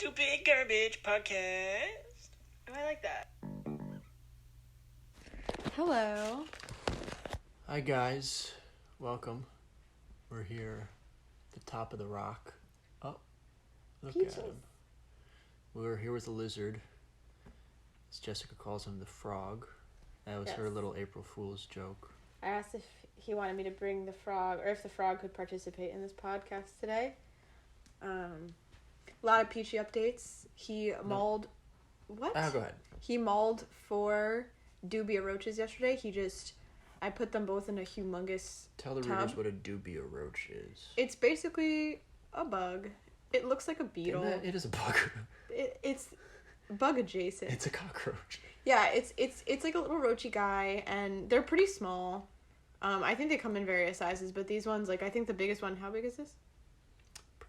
Stupid Garbage Podcast. Oh, I like that. Hello. Hi guys, welcome. We're here at the top of the rock. Oh, look Peaches. at him. We're here with the lizard. As Jessica calls him, the frog. That was her little April Fool's joke. I asked if he wanted me to bring the frog, or if the frog could participate in this podcast today. A lot of Peachy updates. He mauled... What? Go ahead. He mauled 4 dubia roaches yesterday. I put them both in a humongous Tell the tub. readers what a dubia roach is. It's basically a bug. It looks like a beetle. It is a bug. It's bug adjacent. It's a cockroach. Yeah, it's like a little roachy guy, and they're pretty small. I think they come in various sizes, but these ones, like, I think the biggest one, how big is this?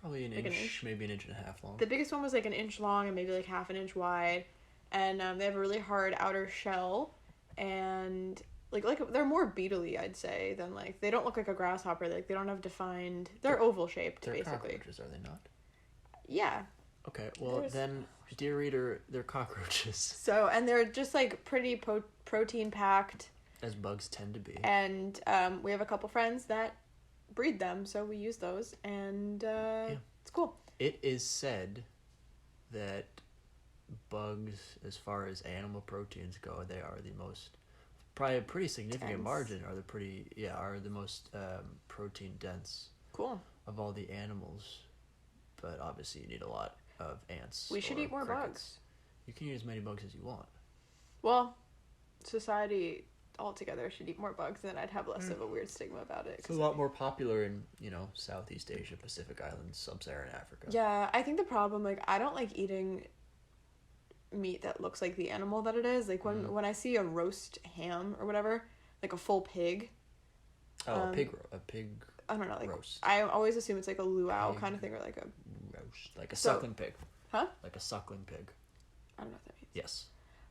Probably an inch, maybe an inch and a half long. The biggest one was like an inch long and maybe like half an inch wide, and they have a really hard outer shell, and like they're more beetly, I'd say, than like, they don't look like a grasshopper. Like, they don't have defined. They're oval shaped, they're basically. Cockroaches, are they not? Yeah. Okay, well then, dear reader, they're cockroaches. So, and they're just like pretty protein packed. As bugs tend to be. And we have a couple friends that breed them, so we use those, and it's cool. It is said that bugs, as far as animal proteins go, they are the most, probably a pretty significant margin, are the most protein dense. Cool. Of all the animals. But obviously you need a lot of ants. We should eat more bugs. You can eat as many bugs as you want. Well, society altogether should eat more bugs, then I'd have less of a weird stigma about it. It's a lot more popular in, Southeast Asia, Pacific Islands, Sub-Saharan Africa. Yeah, I think the problem, like, I don't like eating meat that looks like the animal that it is. Like, when I see a roast ham or whatever, like a full pig. Oh, a pig. I don't know, like, roast. I always assume it's like a luau kind of thing, or like a roast, like a suckling pig. Huh? Like a suckling pig. I don't know what that means. Yes.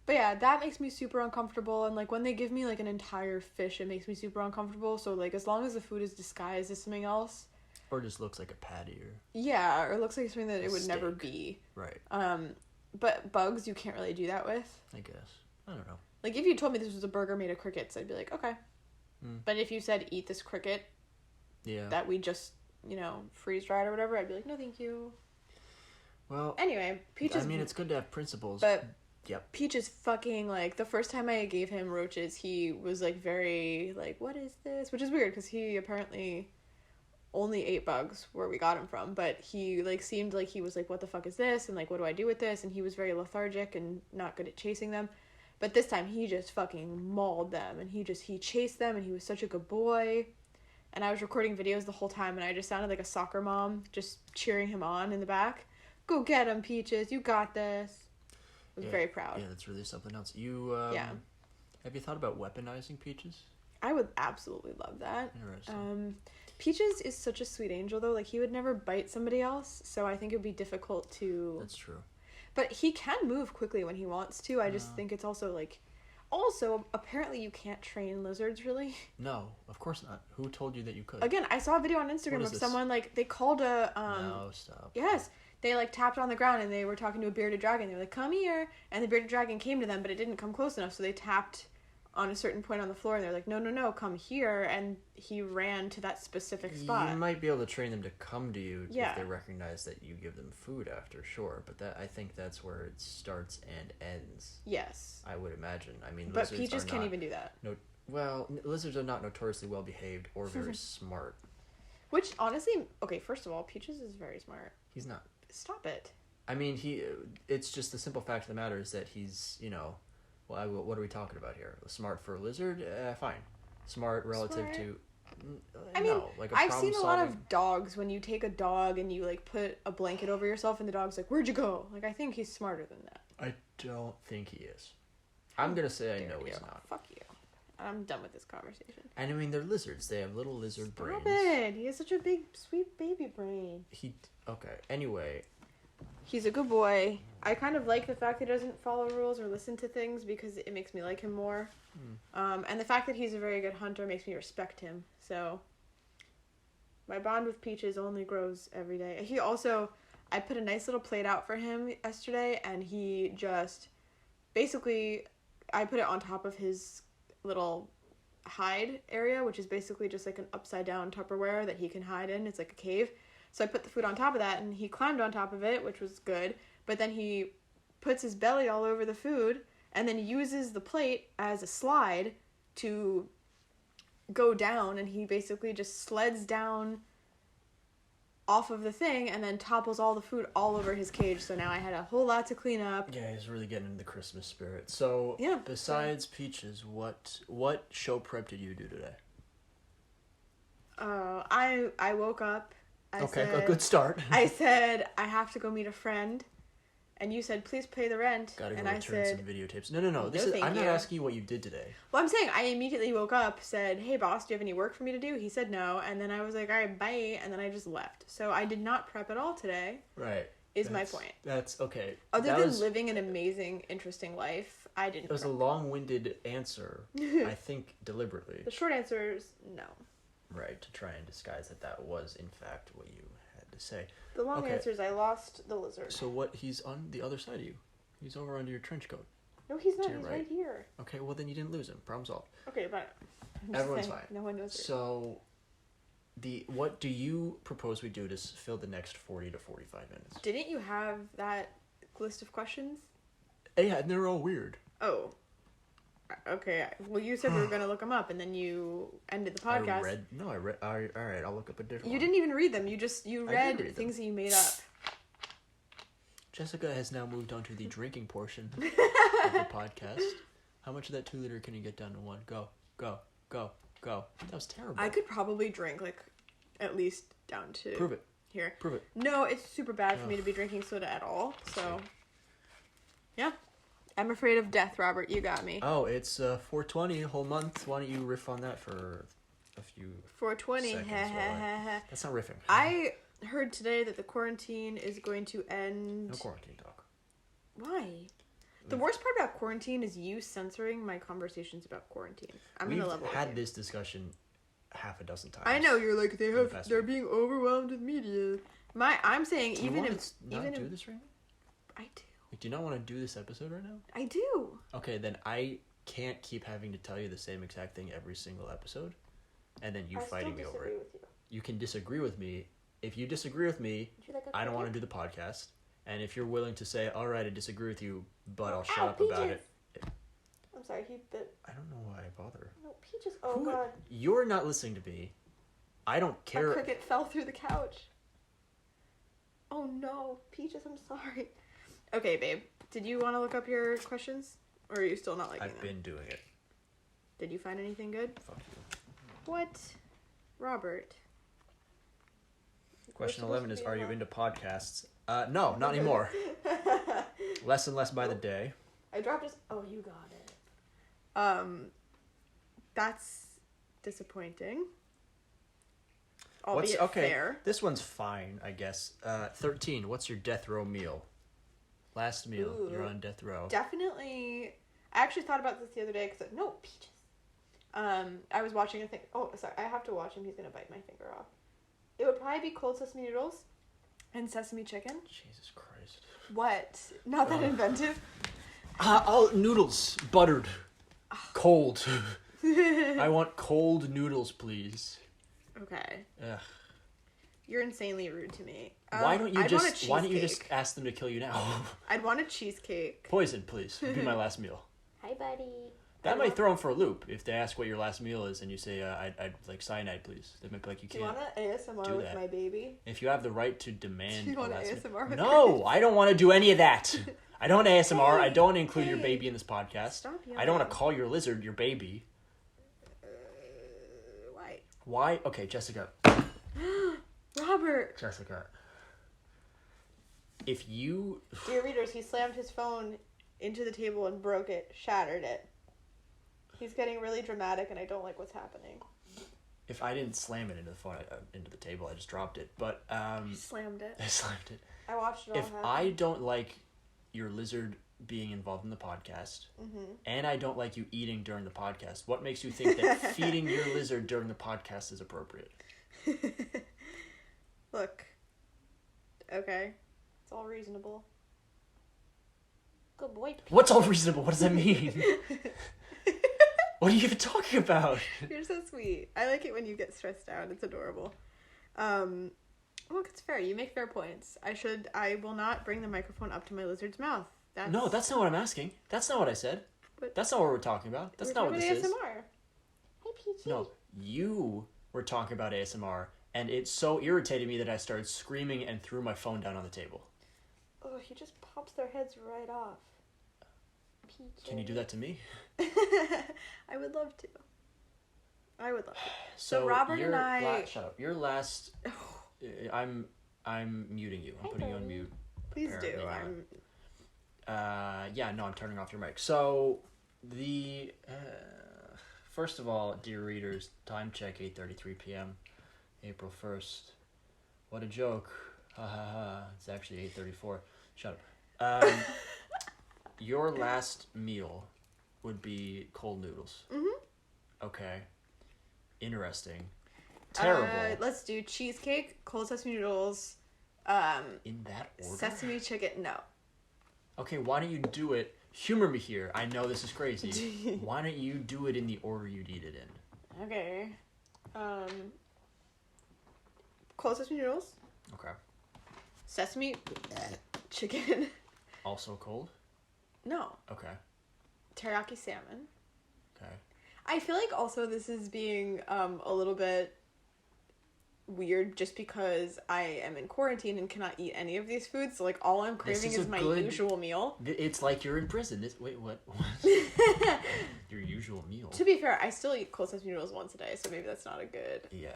But yeah, that makes me super uncomfortable, and like when they give me like an entire fish, it makes me super uncomfortable. So like, as long as the food is disguised as something else, or just looks like a patty, or looks like something that it would never be. Right. But bugs, you can't really do that with. I guess. I don't know. Like, if you told me this was a burger made of crickets, I'd be like, okay. But if you said, eat this cricket that we just, freeze dried or whatever, I'd be like, no, thank you. Well, anyway, Peaches. I mean, it's good to have principles. But yep. Peaches fucking, like, the first time I gave him roaches, he was, like, very, like, what is this? Which is weird, because he apparently only ate bugs where we got him from. But he, like, seemed like he was like, what the fuck is this? And, like, what do I do with this? And he was very lethargic and not good at chasing them. But this time, he just fucking mauled them. And he chased them, and he was such a good boy. And I was recording videos the whole time, and I just sounded like a soccer mom just cheering him on in the back. Go get him, Peaches. You got this. I was very proud. Yeah, that's really something else. You, have you thought about weaponizing Peaches? I would absolutely love that. Interesting. Peaches is such a sweet angel, though. Like, he would never bite somebody else, so I think it would be difficult to... That's true. But he can move quickly when he wants to. I just think it's also, like... Also, apparently you can't train lizards, really. No, of course not. Who told you that you could? Again, I saw a video on Instagram of someone, like, they called a... No, stop. Yes. They, like, tapped on the ground, and they were talking to a bearded dragon. They were like, come here. And the bearded dragon came to them, but it didn't come close enough, so they tapped on a certain point on the floor, and they're like, no, come here. And he ran to that specific spot. You might be able to train them to come to you if they recognize that you give them food after, sure. But I think that's where it starts and ends. Yes. I would imagine. I mean, but Peaches can't even do that. Well, lizards are not notoriously well behaved or very smart. Which, honestly, okay, first of all, Peaches is very smart. He's not. Stop it. I mean, it's just the simple fact of the matter is that he's, well, what are we talking about here? Smart for a lizard? Fine. Smart relative to... I mean, like I've seen a lot of dogs when you take a dog and you, like, put a blanket over yourself and the dog's like, where'd you go? Like, I think he's smarter than that. I don't think he is. I'm going to say I know he's not. Fuck you. I'm done with this conversation. And I mean, they're lizards. They have little lizard brains. Stop it. He has such a big, sweet baby brain. Okay. Anyway. He's a good boy. I kind of like the fact that he doesn't follow rules or listen to things because it makes me like him more. And the fact that he's a very good hunter makes me respect him. So, my bond with Peaches only grows every day. He also, I put a nice little plate out for him yesterday, and he just basically, I put it on top of his little hide area, which is basically just like an upside down Tupperware that he can hide in. It's like a cave. So I put the food on top of that, and he climbed on top of it, which was good. But then he puts his belly all over the food, and then uses the plate as a slide to go down, and he basically just sleds down off of the thing and then topples all the food all over his cage. So now I had a whole lot to clean up. Yeah, he's really getting into the Christmas spirit. So, yeah, besides Peaches, what show prep did you do today? I woke up. I said, a good start. I said, I have to go meet a friend. And you said, please pay the rent. Gotta go and return some videotapes. No. I'm not asking you what you did today. Well, I'm saying I immediately woke up, said, hey, boss, do you have any work for me to do? He said no. And then I was like, all right, bye. And then I just left. So I did not prep at all today. Right. Is my point. That's okay. Other than living an amazing, interesting life, I didn't It was prep. a long-winded answer, I think deliberately. The short answer is no. Right, to try and disguise that was, in fact, what you had to say. The long answer is I lost the lizard. So what, he's on the other side of you. He's over under your trench coat. No, he's not. He's right here. Okay, well then you didn't lose him. Problem solved. Okay, but everyone's fine. No one knows. So, what do you propose we do to fill the next 40 to 45 minutes? Didn't you have that list of questions? Yeah, and they're all weird. Oh. Okay, well, you said we were going to look them up, and then you ended the podcast. I read. All right, I'll look up a different one. You didn't even read them. You read things that you made up. Jessica has now moved on to the drinking portion of the podcast. How much of that 2 liter can you get down to one? Go. That was terrible. I could probably drink, like, at least down to... Prove it. Here. Prove it. No, it's super bad for me to be drinking soda at all, so... Yeah. I'm afraid of death, Robert. You got me. Oh, it's 420, a whole month. Why don't you riff on that for a few 420. seconds? That's not riffing. I heard today that the quarantine is going to end... No quarantine talk. Why? The worst part about quarantine is you censoring my conversations about quarantine. We've had this discussion half a dozen times. I know, you're like, they're being overwhelmed with media. I'm saying do even you if... not do this right now? I do. Do you not want to do this episode right now? I do. Okay, then I can't keep having to tell you the same exact thing every single episode, and then you fighting me over it. You can disagree with me. If you disagree with me, I don't want to do the podcast. And if you're willing to say, all right, I disagree with you, but I'll shut up about it. I'm sorry, he bit... I don't know why I bother. No, Peaches. Oh, God. You're not listening to me. I don't care. A cricket fell through the couch. Oh, no. Peaches, I'm sorry. Okay, babe. Did you want to look up your questions? Or are you still not liking them? I've been doing it. Did you find anything good? Fuck you. What? Robert. Question 11 is, are you into podcasts? No, not anymore. Less and less by the day. I dropped his... Oh, you got it. That's disappointing. Albeit fair. This one's fine, I guess. 13, what's your death row meal? Last meal. Ooh, you're on death row. Definitely. I actually thought about this the other day because... No, Peaches. I was watching a thing... Oh, sorry. I have to watch him. He's going to bite my finger off. It would probably be cold sesame noodles and sesame chicken. Jesus Christ. What? Not that inventive? Noodles. Buttered. Cold. I want cold noodles, please. Okay. Ugh. You're insanely rude to me. Why don't you just ask them to kill you now? I'd want a cheesecake. Poison, please. It'd be my last meal. Hi, buddy. That might throw them for a loop if they ask what your last meal is and you say, I'd like cyanide, please. They might be like, you can't. Do you want an ASMR with my baby? If you have the right to demand. Do you want an ASMR? No, I don't want to do any of that. I don't ASMR. Hey, I don't want to include your baby in this podcast. Stop yelling. I don't want to call your lizard your baby. Why? Why? Okay, Jessica. Robert. Jessica. If you... Dear readers, he slammed his phone into the table and broke it, shattered it. He's getting really dramatic, and I don't like what's happening. If I didn't slam it into the phone, into the table, I just dropped it. But You slammed it. I slammed it. I watched it all happen. If I don't like your lizard being involved in the podcast, and I don't like you eating during the podcast, what makes you think that feeding your lizard during the podcast is appropriate? Look. Okay. It's all reasonable. Good boy, Peach. What's all reasonable? What does that mean? What are you even talking about? You're so sweet. I like it when you get stressed out. It's adorable. Look, it's fair. You make fair points. I will not bring the microphone up to my lizard's mouth. No, that's not what I'm asking. That's not what I said. But that's not what we're talking about. That's not what this is. ASMR. Hey, Peachy. No, you were talking about ASMR, and it so irritated me that I started screaming and threw my phone down on the table. Oh, he just pops their heads right off. Peachy. Can you do that to me? I would love to. So Robert and I... shut up. Your last... I'm muting you. I'm putting you on mute. Please do. I'm turning off your mic. So, first of all, dear readers, time check, 8:33 p.m., April 1st. What a joke. Ha ha ha. It's actually 8:34. Shut up. Your last meal would be cold noodles. Mm-hmm. Okay. Interesting. Terrible. Let's do cheesecake, cold sesame noodles. In that order? Sesame chicken. No. Okay, why don't you do it? Humor me here. I know this is crazy. Why don't you do it in the order you'd eat it in? Okay. Cold sesame noodles. Okay. Sesame chicken. Also cold? No. Okay. Teriyaki salmon. Okay. I feel like also this is being a little bit weird just because I am in quarantine and cannot eat any of these foods. So like all I'm craving is my usual meal. It's like you're in prison. Wait, what? Your usual meal. To be fair, I still eat cold sesame noodles once a day, so maybe that's not a good. Yeah,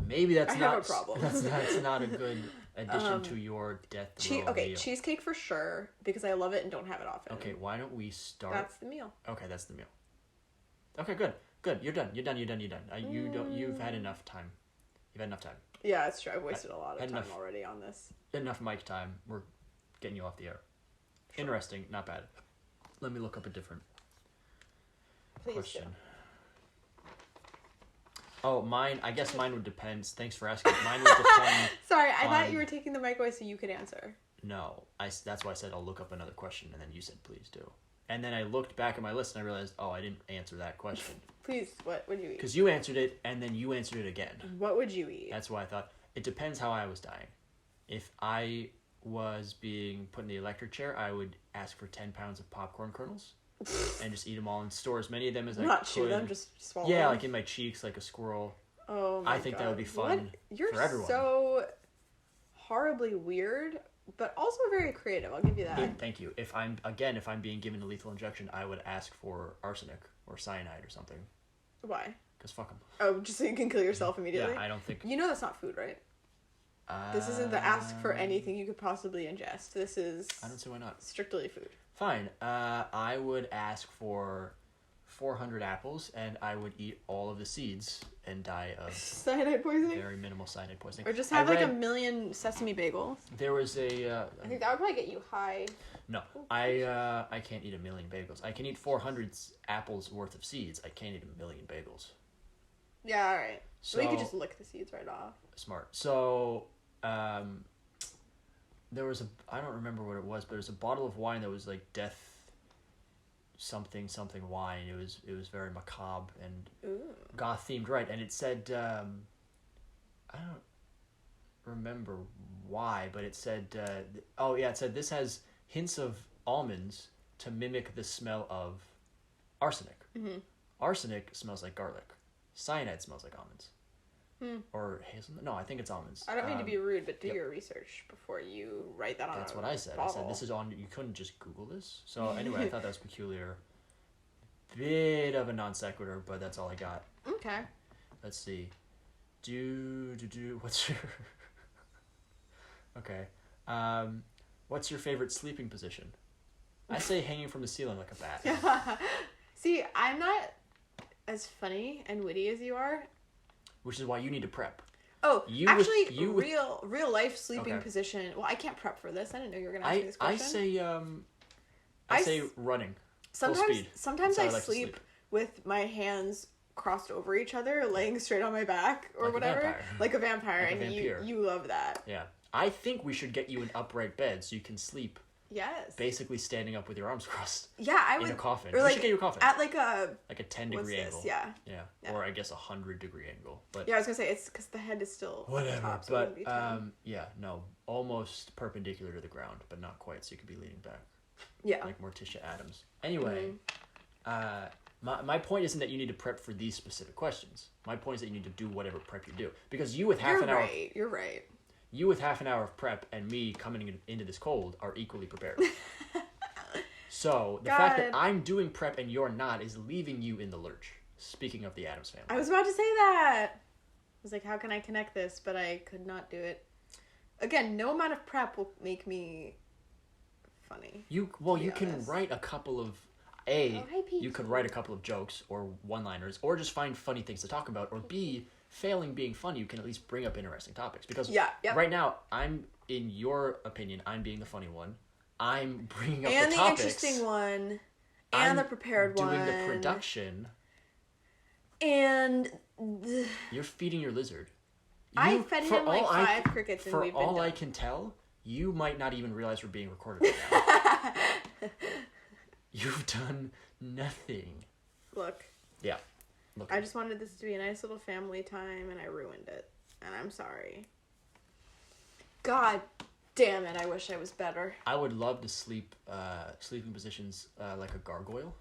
maybe that's I not. have a problem. That's not a good addition to your death row meal. Cheesecake for sure because I love it and don't have it often. Okay, why don't we start? That's the meal. Okay, that's the meal. Okay, good. You're done. You've had enough time. You've had enough time. Yeah, it's true. I've wasted a lot of time already on this. Enough mic time. We're getting you off the air. Sure. Interesting. Not bad. Let me look up a different question. Do. Oh, mine. I guess mine would depend. Thanks for asking. Mine would depend. Sorry, I thought you were taking the mic away so you could answer. No, that's why I said I'll look up another question, and then you said please do. And then I looked back at my list and I realized, I didn't answer that question. Please, what would you eat? Because you answered it, and then you answered it again. What would you eat? That's why I thought, it depends how I was dying. If I was being put in the electric chair, I would ask for 10 pounds of popcorn kernels and just eat them all and store as many of them as I could. Not chew them, just swallow them. Yeah, them. like in my cheeks, like a squirrel. Oh my God. I think that would be fun for everyone. You're so horribly weird. But also very creative, I'll give you that. Thank you. If I'm being given a lethal injection, I would ask for arsenic or cyanide or something. Why? Because fuck them. Oh, just so you can kill yourself immediately? Yeah, I don't think... You know that's not food, right? This isn't the ask for anything you could possibly ingest. This is... I don't see why not. Strictly food. Fine. I would ask for 400 apples, and I would eat all of the seeds and die of cyanide poisoning. Very minimal cyanide poisoning. Or just have a million sesame bagels. There was a. I think that would probably get you high. No, I can't eat a million bagels. I can eat 400 apples worth of seeds. I can't eat a million bagels. Yeah, all right. So you could just lick the seeds right off. Smart. So, there was I don't remember what it was, but there was a bottle of wine that was like death. Something wine. It was very macabre and goth themed, right? And it said, I don't remember why, but it said, it said this has hints of almonds to mimic the smell of arsenic. Mm-hmm. Arsenic smells like garlic. Cyanide smells like almonds. Or hazelnut. No, I think it's almonds. I don't mean to be rude, but do your research before you write that on. That's what I said. Bottle. I said this is on. You couldn't just Google this. So anyway, I thought that was peculiar. Bit of a non sequitur, but that's all I got. Okay. Let's see. What's your? Okay. What's your favorite sleeping position? I say hanging from the ceiling like a bat. See, I'm not as funny and witty as you are. Which is why you need to prep. Oh, real life sleeping position. Well, I can't prep for this. I didn't know you were gonna ask me this question. I say running. Sometimes I sleep with my hands crossed over each other, laying straight on my back or Like a whatever. vampire. Like a vampire. Like a And vampire. you love that. Yeah. I think we should get you an upright bed so you can sleep Yes. basically standing up with your arms crossed. Yeah, I would. In a coffin. Or we like should get you a coffin. at like a 10-degree angle. Yeah. Yeah. Or I guess 100-degree angle. But Yeah, I was gonna say it's because the head is still whatever. on top, so it wouldn't be tan. Yeah, no, almost perpendicular to the ground, but not quite, so you could be leaning back. Yeah. Like Morticia Adams. Anyway, my point isn't that you need to prep for these specific questions. My point is that you need to do whatever prep you do, because you with half an hour. You're right. You with half an hour of prep and me coming into this cold are equally prepared. So the fact that I'm doing prep and you're not is leaving you in the lurch. Speaking of the Addams family. I was about to say that. I was like, how can I connect this? But I could not do it. Again, no amount of prep will make me funny. You can write a couple of you could write a couple of jokes or one-liners, or just find funny things to talk about, or B, failing being funny, you can at least bring up interesting topics. Because right now, in your opinion, I'm being the funny one. I'm bringing up and the topics. And the interesting one. And the prepared one. Doing the production. And you're feeding your lizard. I fed him like 5 crickets and we've been done. For all I can tell, you might not even realize we're being recorded right now. You've done nothing. Look. Yeah. Look. I just wanted this to be a nice little family time and I ruined it. And I'm sorry. God damn it, I wish I was better. I would love to sleeping positions like a gargoyle.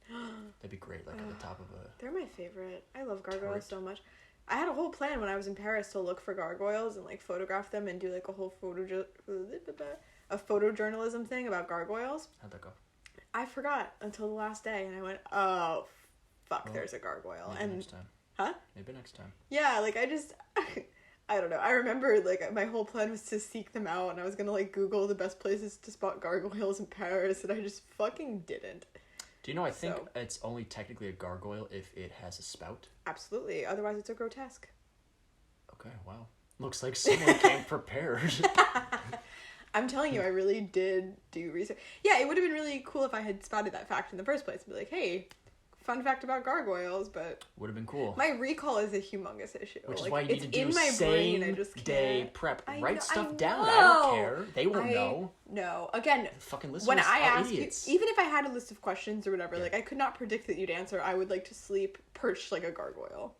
That'd be great, like at the top of a... They're my favorite. I love gargoyles turret. so much. I had a whole plan when I was in Paris to look for gargoyles and like photograph them and do like a whole photojournalism thing about gargoyles. How'd that go? I forgot until the last day and I went, oh, fuck, there's a gargoyle. Maybe and next time. Huh? Maybe next time. Yeah, like I don't know. I remember like my whole plan was to seek them out and I was gonna like Google the best places to spot gargoyles in Paris and I just fucking didn't. Do you know, I think it's only technically a gargoyle if it has a spout. Absolutely. Otherwise it's a grotesque. Okay, wow. Looks like someone came prepared. I'm telling you, I really did do research. Yeah, it would have been really cool if I had spotted that fact in the first place and be like, hey, fun fact about gargoyles, but... Would have been cool. My recall is a humongous issue. Which is why you need to do in my brain, I just day can't. prep. I Write know, stuff down. I don't care. They won't know. No. Again, fucking listeners when I are ask idiots. you, even if I had a list of questions or whatever, like I could not predict that you'd answer, I would like to sleep perched like a gargoyle.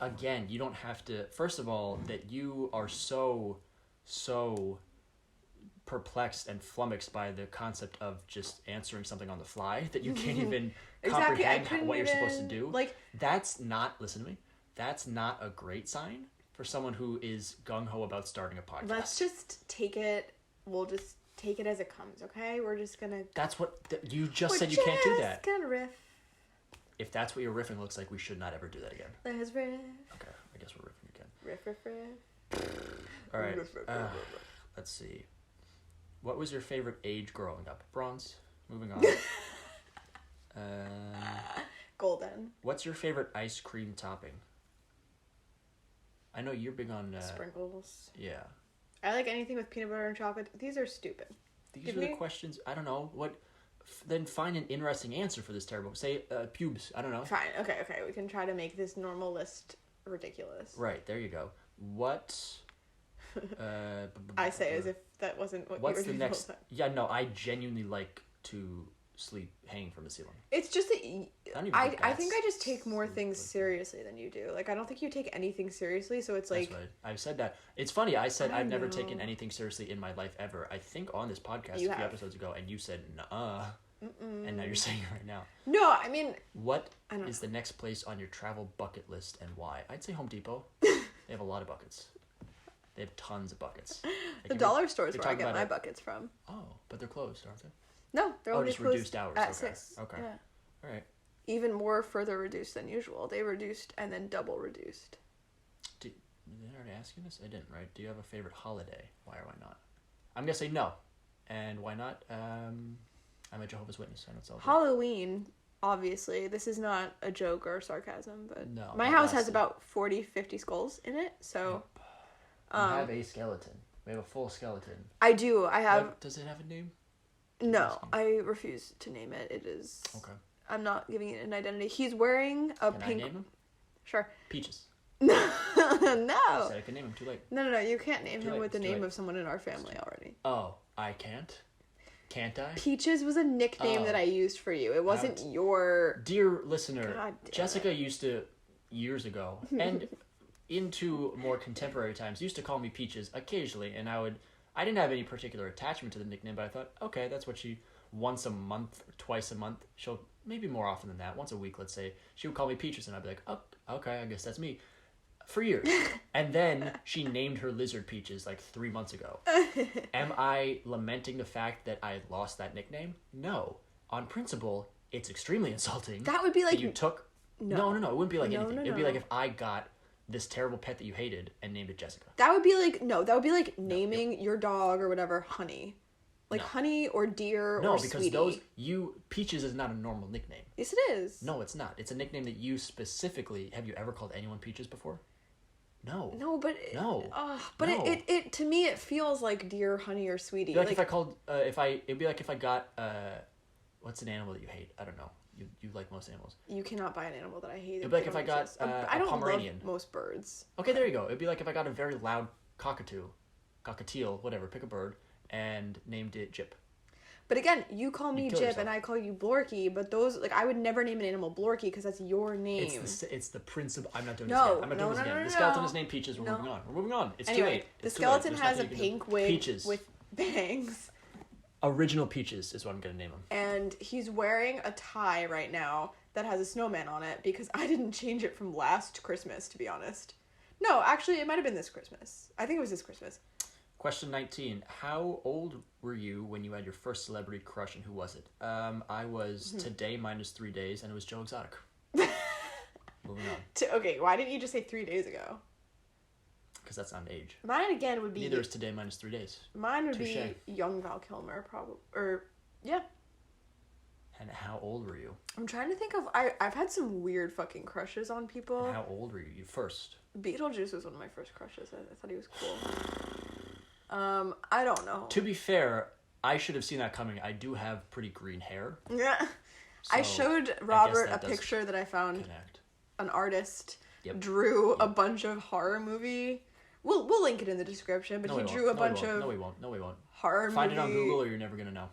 Again, you don't have to... First of all, that you are so perplexed and flummoxed by the concept of just answering something on the fly that you can't even comprehend what you're supposed to do. Like, that's not... Listen to me. That's not a great sign for someone who is gung-ho about starting a podcast. Let's just take it... We'll just take it as it comes, okay? We're just gonna... That's what... You just said you can't do that. Gonna riff. If that's what your riffing looks like, we should not ever do that again. Let's riff. Okay, I guess we're riffing again. Riff. All right. Let's see. What was your favorite age growing up? Bronze. Moving on. Golden. What's your favorite ice cream topping? I know you're big on... Sprinkles. Yeah. I like anything with peanut butter and chocolate. These are stupid. These are the questions... I don't know. What... Then find an interesting answer for this terrible... Say, pubes. I don't know. Fine. Okay. We can try to make this normal list ridiculous. Right. There you go. What... I say as if that wasn't what what's you were the doing next... Yeah, no, I genuinely like to sleep hanging from the ceiling. It's just that I think I just take more things seriously than you do. Like, I don't think you take anything seriously, so it's like... That's right. I've said that. It's funny, I said I've never taken anything seriously in my life ever. I think on this podcast a few episodes ago, and you said, nuh-uh. And now you're saying it right now. No, I mean... What is the next place on your travel bucket list and why? I'd say Home Depot. They have a lot of buckets. They have tons of buckets. The dollar store is where I get my buckets from. Oh, but they're closed, aren't they? No, they're only just closed reduced hours. at 6. Okay. Yeah. All right. Even more further reduced than usual. They reduced and then double reduced. Did I already ask you this? I didn't, right? Do you have a favorite holiday? Why or why not? I'm going to say no. And why not? I'm a Jehovah's Witness. I don't celebrate. Halloween, obviously. This is not a joke or sarcasm, but no, my house has about 40, 50 skulls in it, so... We have a skeleton. We have a full skeleton. I do. I have... Does it have a name? No, I refuse to name it. It is... Okay. I'm not giving it an identity. He's wearing a Can pink... I name him? Sure. Peaches. No. I said I could name him. Too late. No. You can't name Too him late. with the It's too name late. of someone in our family already. Oh, I can't? Can't I? Peaches was a nickname that I used for you. It wasn't your... Dear listener, God damn Jessica used to, years ago, and into more contemporary times, used to call me Peaches occasionally, and I didn't have any particular attachment to the nickname, but I thought, okay, that's what she, once a month or twice a month, she'll, maybe more often than that, once a week, let's say, she would call me Peaches, and I'd be like, oh, okay, I guess that's me. For years. And then she named her lizard Peaches like 3 months ago. Am I lamenting the fact that I lost that nickname? No. On principle, it's extremely insulting. That would be like... that you took... No. It wouldn't be like anything. It'd be like if I got this terrible pet that you hated and named it Jessica. That would be like... No, that would be like naming your dog or whatever Honey. Like Honey or Deer or Sweetie. No, because Peaches is not a normal nickname. Yes, it is. No, it's not. It's a nickname that you specifically... Have you ever called anyone Peaches before? No. No, but... No. But no. It to me, it feels like Deer, Honey, or Sweetie. It'd be like if I called... it'd be like if I got... what's an animal that you hate? I don't know. You like most animals. You cannot buy an animal that I hate. It'd be like if I got I don't Pomeranian. love most birds. Okay, there you go. It'd be like if I got a very loud cockatiel, whatever, pick a bird, and named it Jip. But again, you call me Jip yourself. and I call you Blorky, but those, like, I would never name an animal Blorky because that's your name. It's the principle. I'm not doing No, this again. I'm not doing this again. no, The skeleton is named Peaches. We're moving on. We're moving on. It's anyway, too late. The It's skeleton too late. has a pink wig Peaches. with bangs. Original Peaches is what I'm going to name him. And he's wearing a tie right now that has a snowman on it because I didn't change it from last Christmas, to be honest. No, actually, it might have been this Christmas. I think it was this Christmas. Question 19. How old were you when you had your first celebrity crush, and who was it? I was today minus 3 days, and it was Joe Exotic. Moving on. Okay, why didn't you just say 3 days ago? Because that's not an age. Mine again would be... Neither is today minus 3 days. Mine would Touché. be young Val Kilmer, probably. Or, yeah. And how old were you? I'm trying to think of... I've had some weird fucking crushes on people. And how old were you? You first. Beetlejuice was one of my first crushes. I thought he was cool. I don't know. To be fair, I should have seen that coming. I do have pretty green hair. Yeah. So I showed Robert a does picture that I found. Connect. An artist Yep. drew a bunch of horror movie. We'll link it in the description, but No, he we drew won't. a bunch of No, we won't. No, we won't. horror Find movie. it on Google, or you're never gonna know.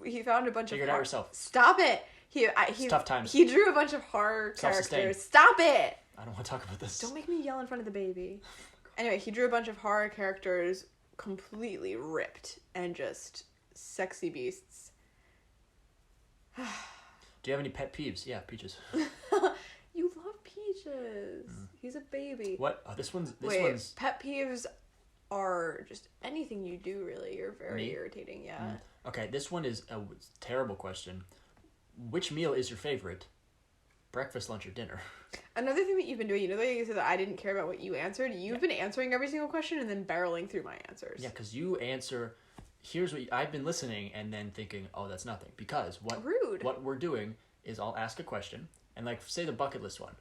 He found a bunch Figure of it out yourself. Stop it. He tough times. He drew a bunch of horror Self-sustained. characters. Stop it. I don't want to talk about this. Don't make me yell in front of the baby. Anyway, he drew a bunch of horror characters completely ripped and just sexy beasts. Do you have any pet peeves? Yeah, Peaches. You love Peaches. He's a baby. What? Oh, this one's. Pet peeves are just anything you do, really. You're very Me? irritating, yeah. Okay, this one is a terrible question. Which meal is your favorite? Breakfast, lunch, or dinner? Another thing that you've been doing, you know, that you said that I didn't care about what you answered. You've been answering every single question and then barreling through my answers. Yeah, because you answer. Here's what I've been listening and then thinking, oh, that's nothing. Because Rude. What we're doing is I'll ask a question, and like say the bucket list one,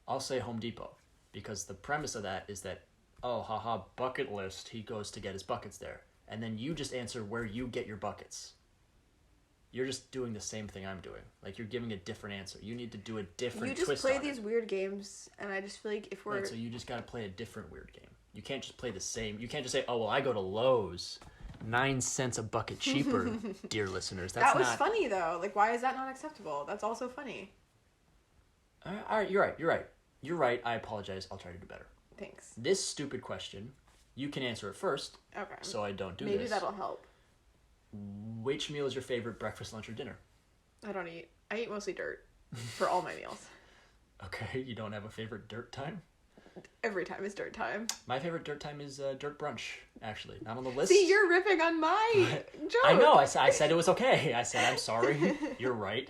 I'll say Home Depot, because the premise of that is that, oh, haha, bucket list, he goes to get his buckets there, and then you just answer where you get your buckets. You're just doing the same thing I'm doing. Like, you're giving a different answer. You need to do a different twist on it. You just play these weird games, and I just feel like if we're... Right, so you just gotta play a different weird game. You can't just play the same... You can't just say, oh, well, I go to Lowe's. 9 cents a bucket cheaper, dear listeners. That's that was funny, though. Like, why is that not acceptable? That's also funny. All right, you're right. You're right. I apologize. I'll try to do better. Thanks. This stupid question, you can answer it first. Okay. So I don't do Maybe this. that'll help. Which meal is your favorite, breakfast, lunch, or dinner? I don't eat. I eat mostly dirt for all my meals. Okay, you don't have a favorite dirt time? Every time is dirt time. My favorite dirt time is dirt brunch, actually. Not on the list. See, you're ripping on my joke. I know. I said it was okay. I said, I'm sorry. You're right.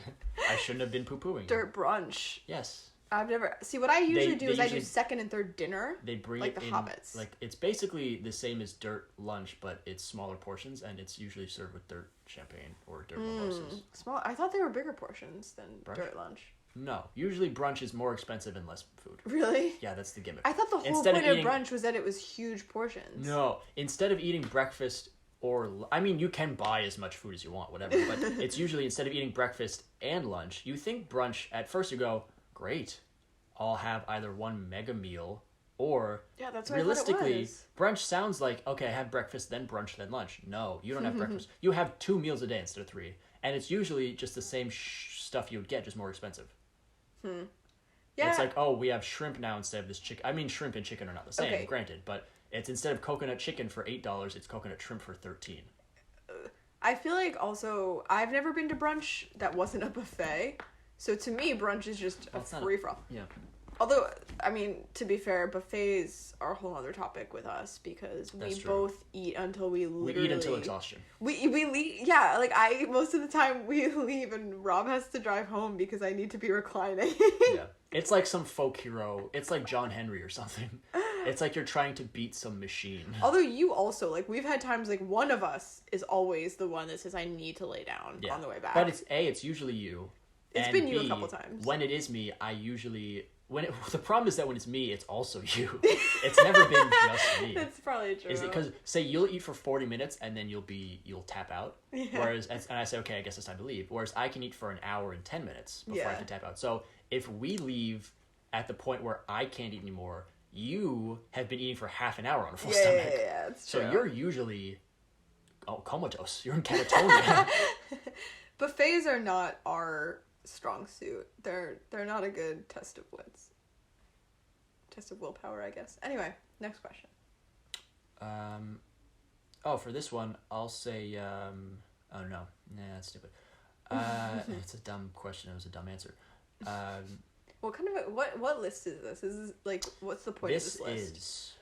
I shouldn't have been poo-pooing. Dirt brunch. Yes. I've never... See, what I usually do is I do usually- second and third dinner. They bring like it the in, hobbits. like, it's basically the same as dirt lunch, but it's smaller portions, and it's usually served with dirt champagne or dirt mimosas. Small. I thought they were bigger portions than Brunch? dirt lunch. No, usually brunch is more expensive and less food. Really? Yeah, that's the gimmick. I thought the whole Instead point of of eating- brunch was that it was huge portions. No, instead of eating breakfast I mean, you can buy as much food as you want, whatever, but it's usually instead of eating breakfast and lunch, you think brunch, at first you go, great, I'll have either one mega meal or Yeah, that's what realistically, I thought it was. brunch sounds like, okay, I have breakfast, then brunch, then lunch. No, you don't have breakfast. You have 2 meals a day instead of 3. And it's usually just the same stuff you would get, just more expensive. Yeah. It's like, oh, we have shrimp now instead of this chicken. I mean, shrimp and chicken are not the same, granted, but it's instead of coconut chicken for $8, it's coconut shrimp for $13. I feel like also, I've never been to brunch that wasn't a buffet. So to me, brunch is just a free-for-all. Yeah. Although, I mean, to be fair, buffets are a whole other topic with us because we both eat until we literally... We eat until exhaustion. We leave, yeah, like most of the time we leave and Rob has to drive home because I need to be reclining. Yeah. It's like some folk hero. It's like John Henry or something. It's like you're trying to beat some machine. Although you also, like, we've had times, like, one of us is always the one that says, I need to lay down on the way back. But it's usually you. It's been you a couple times. When it is me, I usually... the problem is that when it's me, it's also you. It's never been just me. That's probably true. Is it because, say, you'll eat for 40 minutes and then you'll tap out? Yeah. Whereas, and I say, okay, I guess it's time to leave. Whereas I can eat for an hour and 10 minutes before I have to tap out. So if we leave at the point where I can't eat anymore, you have been eating for half an hour on a full stomach. Yeah, that's true. So you're usually, comatose. You're in catatonia. Buffets are not our strong suit. They're not a good test of wits. Test of willpower, I guess. Anyway, next question. For this one, I'll say, oh no, nah, that's stupid. It's a dumb question. It was a dumb answer. What kind of what list is this? Is this, like, what's the point of this list? This is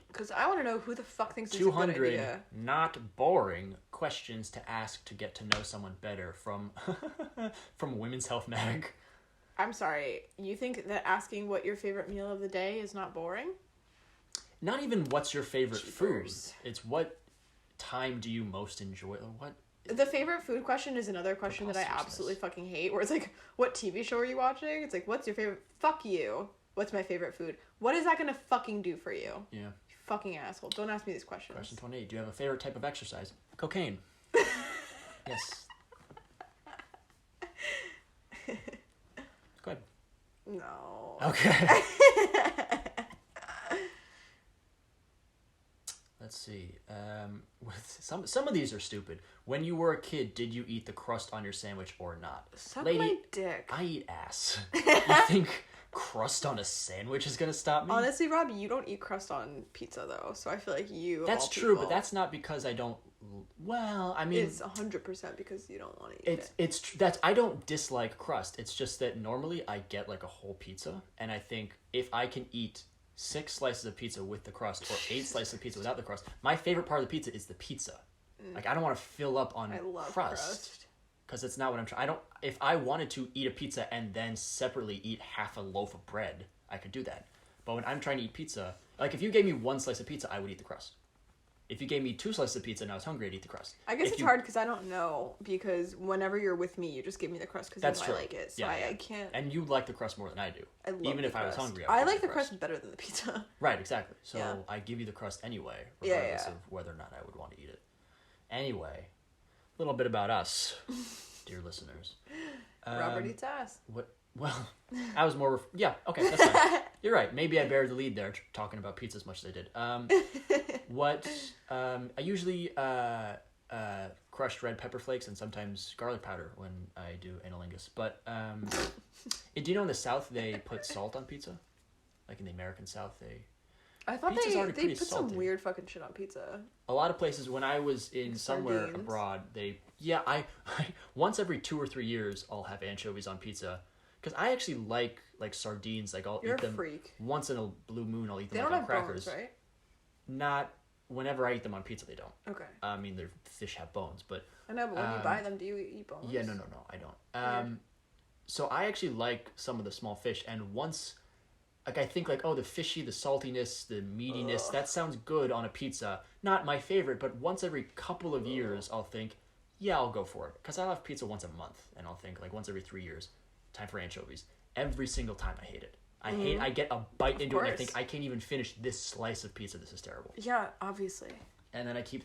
because I want to know who the fuck thinks it's a good idea. Not boring questions to ask to get to know someone better from Women's Health Mag. I'm sorry, you think that asking what your favorite meal of the day is not boring? Not even what's your favorite food. It's what time do you most enjoy? What? The favorite food question is another question that I absolutely fucking hate, where it's like, what TV show are you watching? It's like, what's your favorite? Fuck you. What's my favorite food? What is that gonna fucking do for you? Yeah. You fucking asshole. Don't ask me these questions. Question 28. Do you have a favorite type of exercise? Cocaine. Yes. Go ahead. No. Okay. Let's see. With some of these are stupid. When you were a kid, did you eat the crust on your sandwich or not? Suck my dick. I eat ass. You think crust on a sandwich is gonna stop me? Honestly, Rob, you don't eat crust on pizza though, so I feel like you. That's true, but that's not because I don't. Well, I mean, it's 100% because you don't want to eat it. That's I don't dislike crust. It's just that normally I get like a whole pizza, and I think if I can eat 6 slices of pizza with the crust or 8 slices of pizza without the crust, my favorite part of the pizza is the pizza. Like, I don't want to fill up on crust. Because it's not what I'm trying. If I wanted to eat a pizza and then separately eat half a loaf of bread, I could do that. But when I'm trying to eat pizza, like if you gave me 1 slice of pizza, I would eat the crust. If you gave me 2 slices of pizza and I was hungry, I'd eat the crust. I guess it's hard because I don't know, because whenever you're with me, you just give me the crust because I like it. So I can't. And you like the crust more than I do. I love Even the if crust. I was hungry, I like the crust better than the pizza. Right, exactly. So I give you the crust anyway, regardless of whether or not I would want to eat it. Anyway, a little bit about us, dear listeners. Robert eats ass. What? Well, I was more... yeah, okay, that's fine. You're right. Maybe I buried the lead there, talking about pizza as much as I did. I usually crushed red pepper flakes and sometimes garlic powder when I do analingus. But do you know in the South they put salt on pizza? Like in the American South, I thought they put some weird fucking shit on pizza. A lot of places, when I was in somewhere abroad, I once every 2 or 3 years, I'll have anchovies on pizza. Because I actually like sardines. Like, I'll eat them freak. Once in a blue moon. I'll eat them they like don't on have crackers. Bones, right? Not whenever I eat them on pizza. They don't. Okay. I mean, their fish have bones, but I know. But when you buy them, do you eat bones? Yeah, no, I don't. So I actually like some of the small fish, and once, like, I think like, oh, the fishy, the saltiness, the meatiness, that sounds good on a pizza. Not my favorite, but once every couple of years, I'll think, yeah, I'll go for it, because I'll have pizza once a month, and I'll think like once every 3 years, time for anchovies. Every single time I hate it. I get a bite into it and I think course. I can't even finish this slice of pizza. This is terrible. Yeah, obviously. And then I keep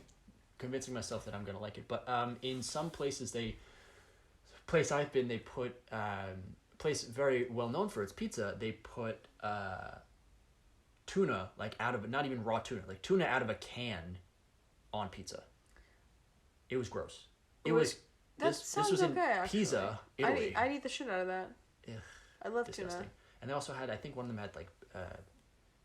convincing myself that I'm going to like it. But in some places, place I've been, they put, place very well known for its pizza, they put tuna, like out of, not even raw tuna, like tuna out of a can on pizza. It was gross. This was in Pisa, Italy. I'd eat the shit out of that. Ugh, I love disgusting. tuna. And they also had, I think one of them had like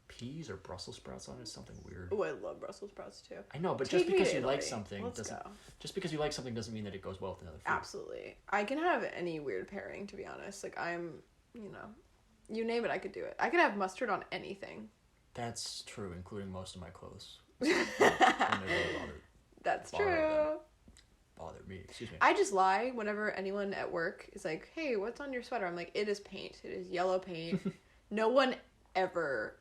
peas or Brussels sprouts on it, something weird. Oh, I love Brussels sprouts too. I know, but Take just me because to you like Italy. something Let's doesn't go. just because you like something doesn't mean that it goes well with another food. Absolutely. I can have any weird pairing, to be honest. Like, I'm, you name it, I could do it. I could have mustard on anything. That's true, including most of my clothes. When they really That's Bother true. bother me. Excuse me. I just lie whenever anyone at work is like, hey, what's on your sweater? I'm like, it is paint. It is yellow paint. No one ever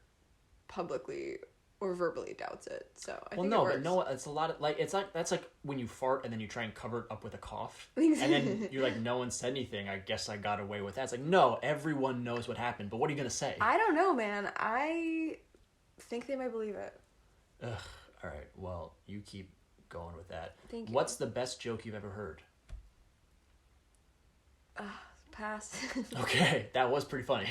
publicly or verbally doubts it. So I think it works. But no, it's a lot of like that's like when you fart and then you try and cover it up with a cough, and then you're like, no one said anything. I guess I got away with that. It's like, no, everyone knows what happened. But what are you gonna say? I don't know, man. I think they might believe it. Ugh. All right. Well, you keep going with that. Thank you. What's the best joke you've ever heard? Pass. Okay, that was pretty funny.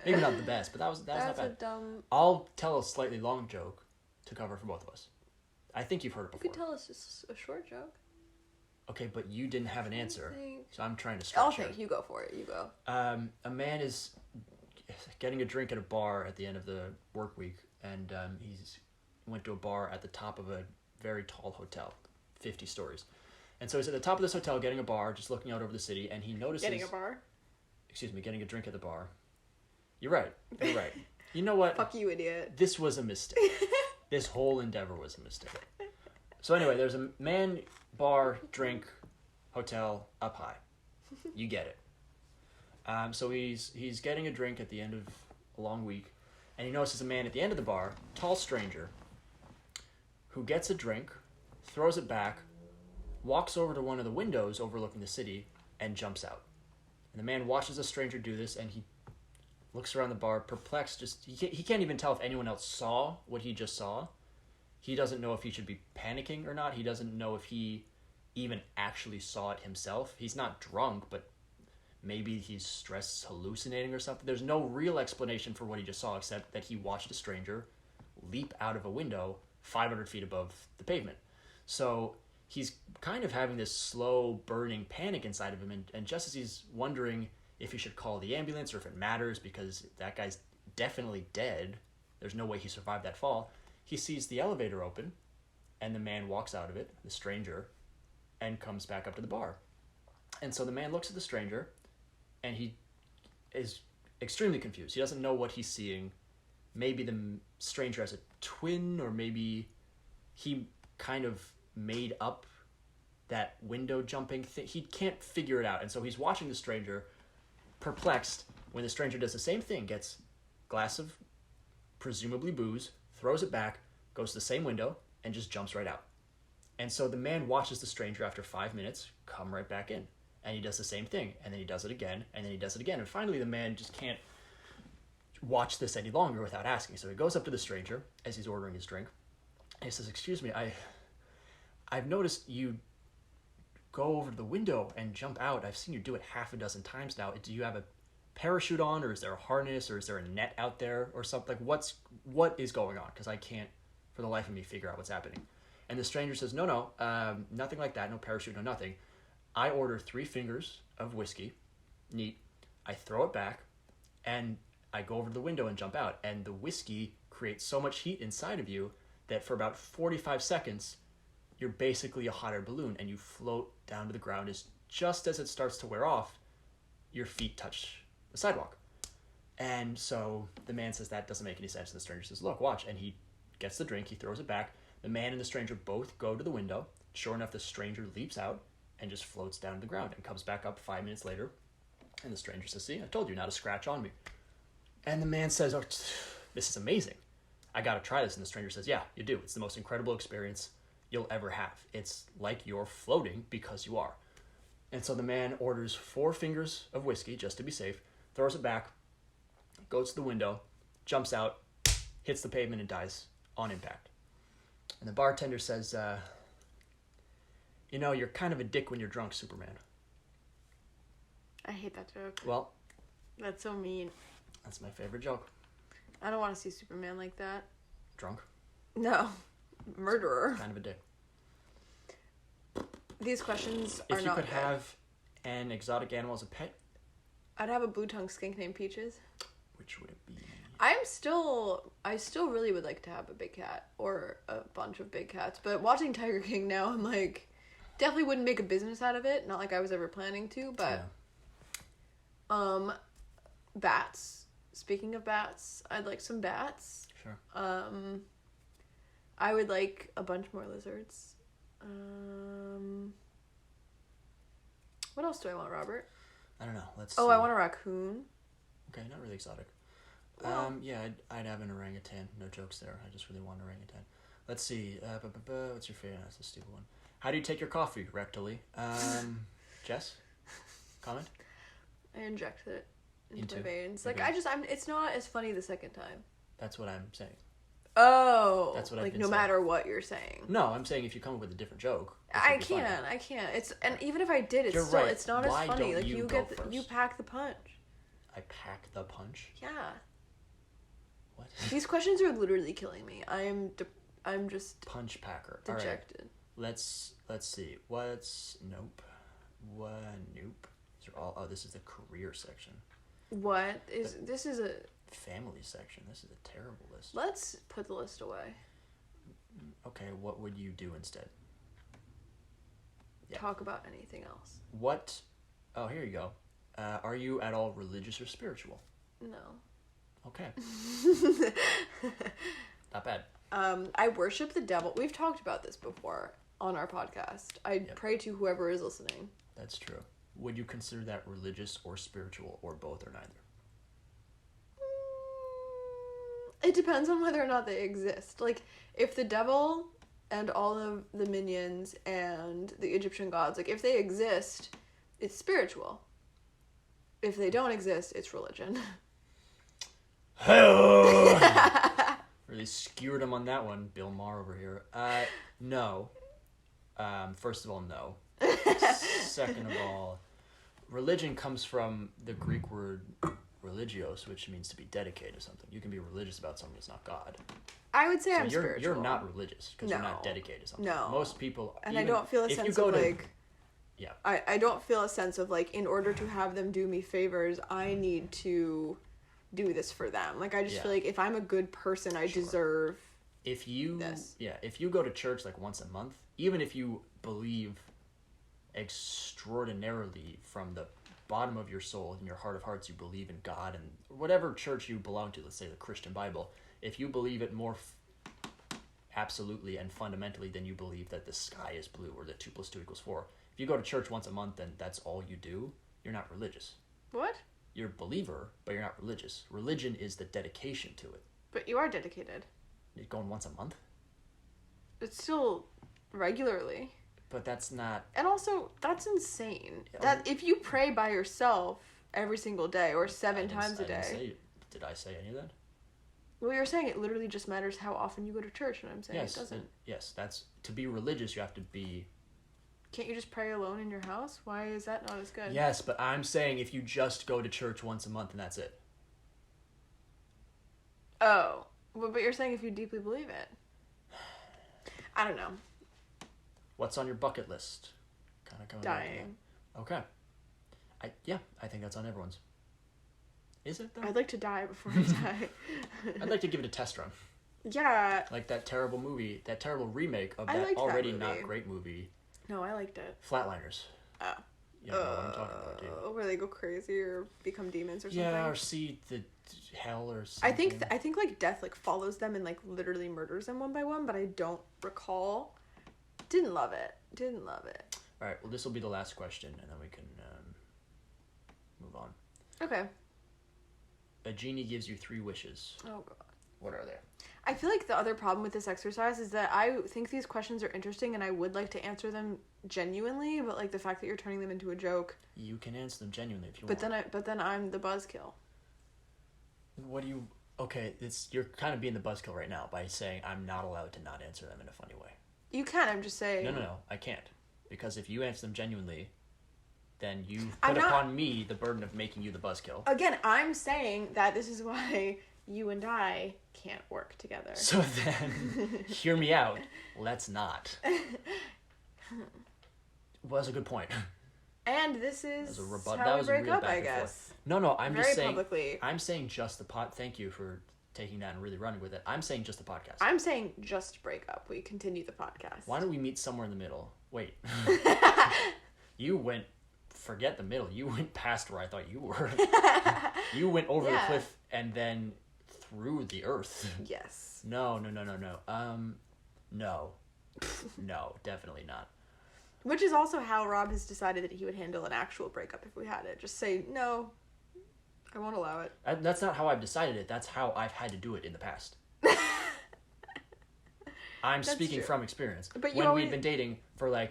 Maybe not the best, but that was not That's bad. a dumb. I'll tell a slightly long joke to cover for both of us. I think you've heard it You before. could tell us just a short joke. Okay, but you didn't have an answer, think. so I'm trying to stretch I'll here. think. You go for it. You go. A man is getting a drink at a bar at the end of the work week, and he's went to a bar at the top of a very tall hotel, 50 stories. And so he's at the top of this hotel getting a bar, just looking out over the city, and he notices... Getting a bar? Excuse me, getting a drink at the bar. You're right. You're right. You know what? Fuck you, idiot. This was a mistake. This whole endeavor was a mistake. So anyway, there's a man, bar, drink, hotel, up high. You get it. So he's getting a drink at the end of a long week, and he notices a man at the end of the bar, tall stranger, who gets a drink, throws it back, walks over to one of the windows overlooking the city, and jumps out. And the man watches the stranger do this, and he looks around the bar, perplexed. He can't even tell if anyone else saw what he just saw. He doesn't know if he should be panicking or not. He doesn't know if he even actually saw it himself. He's not drunk, but maybe he's stressed, hallucinating or something. There's no real explanation for what he just saw, except that he watched a stranger leap out of a window 500 feet above the pavement. So he's kind of having this slow burning panic inside of him, and just as he's wondering if he should call the ambulance or if it matters because that guy's definitely dead, there's no way he survived that fall, he sees the elevator open, and the man walks out of it, the stranger, and comes back up to the bar. And so the man looks at the stranger, and he is extremely confused. He doesn't know what he's seeing. Maybe the stranger has a twin, or maybe he kind of made up that window jumping thing. He can't figure it out. And so he's watching the stranger, perplexed, when the stranger does the same thing, gets glass of presumably booze, throws it back, goes to the same window, and just jumps right out. And so the man watches the stranger after 5 minutes come right back in. And he does the same thing. And then he does it again. And then he does it again. And finally the man just can't watch this any longer without asking. So he goes up to the stranger as he's ordering his drink. And he says, "Excuse me, I've noticed you go over to the window and jump out. I've seen you do it half a dozen times now. Do you have a parachute on, or is there a harness, or is there a net out there or something? Like, what is going on? Because I can't for the life of me figure out what's happening." And the stranger says, no, nothing like that. No parachute, no nothing. I order 3 fingers of whiskey, neat. I throw it back, and I go over to the window and jump out. And the whiskey creates so much heat inside of you that for about 45 seconds, you're basically a hot air balloon, and you float down to the ground. Just as it starts to wear off, your feet touch the sidewalk. And so the man says that doesn't make any sense. And the stranger says, "Look, watch." And he gets the drink, he throws it back. The man and the stranger both go to the window. Sure enough, the stranger leaps out and just floats down to the ground and comes back up 5 minutes later. And the stranger says, "See, I told you not to scratch on me." And the man says, "Oh, this is amazing. I got to try this." And the stranger says, "Yeah, you do. It's the most incredible experience you'll ever have. It's like you're floating because you are." And so the man orders 4 fingers of whiskey just to be safe, throws it back, goes to the window, jumps out, hits the pavement, and dies on impact. And the bartender says, you're kind of a dick when you're drunk, Superman. I hate that joke. Well, that's so mean. That's my favorite joke. I don't want to see Superman like that. Drunk? No. Murderer. Kind of a dick. These questions are not If you could good. have an exotic animal as a pet, I'd have a blue-tongued skink named Peaches. which would it be? I still really would like to have a big cat or a bunch of big cats, but watching Tiger King now, I'm like, definitely wouldn't make a business out of it. Not like I was ever planning to, but bats. Speaking of bats, I'd like some bats. Sure. I would like a bunch more lizards. What else do I want, Robert? I don't know. Let's. Oh, see. I want a raccoon. Okay, not really exotic. Well, Yeah, I'd have an orangutan. No jokes there. I just really want an orangutan. Let's see. What's your favorite? That's a stupid one. How do you take your coffee? Rectally. Jess? Comment? I inject it into my Into veins. your Like, veins. it's not as funny the second time. That's what I'm saying. Oh. That's what I've like, been no saying. matter what you're saying. No, I'm saying if you come up with a different joke. I can't. And even if I did, You're still, right. it's not Why as funny. don't Like, you you go you first? pack the punch. I pack the punch? Yeah. What? These questions are literally killing me. I'm just Punch packer. dejected. All right. Let's see. What's nope. What nope. These are all this is the career section. This is a Family section. This is a terrible list. let's put the list away. Okay, what would you do instead? Yeah. Talk about anything else. What? Oh, here you go. Are you at all religious or spiritual? No. Okay. Not bad. I worship the devil. We've talked about this before on our podcast. I pray to whoever is listening. That's true. Would you consider that religious or spiritual or both or neither? It depends on whether or not they exist. Like, if the devil and all of the minions and the Egyptian gods, like, if they exist, it's spiritual. If they don't exist, it's religion. Really skewered him on that one, Bill Maher over here. No. First of all, no. Second of all, religion comes from the Greek word religios, which means to be dedicated to something. You can be religious about something that's not God. I would say I'm you're, spiritual. You're not religious because you're not No. dedicated to something. No. Most people... And I don't feel a sense of, like... Yeah. I don't feel a sense of, like, in order to have them do me favors, I need to do this for them. Like, I just feel like if I'm a good person, I deserve if you this. Yeah, if you go to church, like, once a month, even if you believe extraordinarily from the bottom of your soul, in your heart of hearts, you believe in God and whatever church you belong to, let's say the Christian Bible, if you believe it more absolutely and fundamentally than you believe that the sky is blue or that 2 + 2 = 4, if you go to church once a month and that's all you do, you're not religious. What? You're a believer, but you're not religious. Religion is the dedication to it. But you are dedicated. You're going once a month? It's still regularly. But that's not... And also, that's insane. Yeah, that if you pray by yourself every single day or 7 times a day. Did I say any of that? Well, you're saying it literally just matters how often you go to church, and I'm saying it doesn't. Yes, that's... To be religious, you have to be... Can't you just pray alone in your house? Why is that not as good? Yes, but I'm saying if you just go to church once a month and that's it. Oh. Well, but you're saying if you deeply believe it. I don't know. What's on your bucket list? Kind of going Dying. Okay. I think that's on everyone's. Is it though? I'd like to die before I die. I'd like to give it a test run. Yeah. Like that terrible movie, that terrible remake of I that liked that already movie. not great movie, No, I liked it. Flatliners. Oh. You know what I'm talking about, dude. Where they go crazy or become demons or something. Yeah, or see the hell or something. I think like death like follows them and like literally murders them one by one, but I don't recall. Didn't love it. All right, well, this will be the last question, and then we can move on. Okay. A genie gives you 3 wishes. Oh god. What are they? I feel like the other problem with this exercise is that I think these questions are interesting and I would like to answer them genuinely, but like the fact that you're turning them into a joke. You can answer them genuinely if you But want. then I'm the buzzkill. What do you? Okay, you're kind of being the buzzkill right now by saying I'm not allowed to not answer them in a funny way. You can. I'm just saying. No, I can't. Because if you answer them genuinely, then you put upon me the burden of making you the buzzkill. Again, I'm saying that this is why you and I can't work together. So then, hear me out. Let's not. Well, that's a good point. And this is how that we was break a real up, back I and guess. Forth. No, I'm Very just saying. Publicly. I'm saying just the pod. Thank you for taking that and really running with it. I'm saying just the podcast. I'm saying just break up. We continue the podcast. Why don't we meet somewhere in the middle? Wait. You went. Forget the middle. You went past where I thought you were. You went over the cliff and then through the earth. Yes. No. No, definitely not. Which is also how Rob has decided that he would handle an actual breakup if we had it. Just say, no, I won't allow it. That's not how I've decided it. That's how I've had to do it in the past. I'm speaking from experience. But when we'd been dating for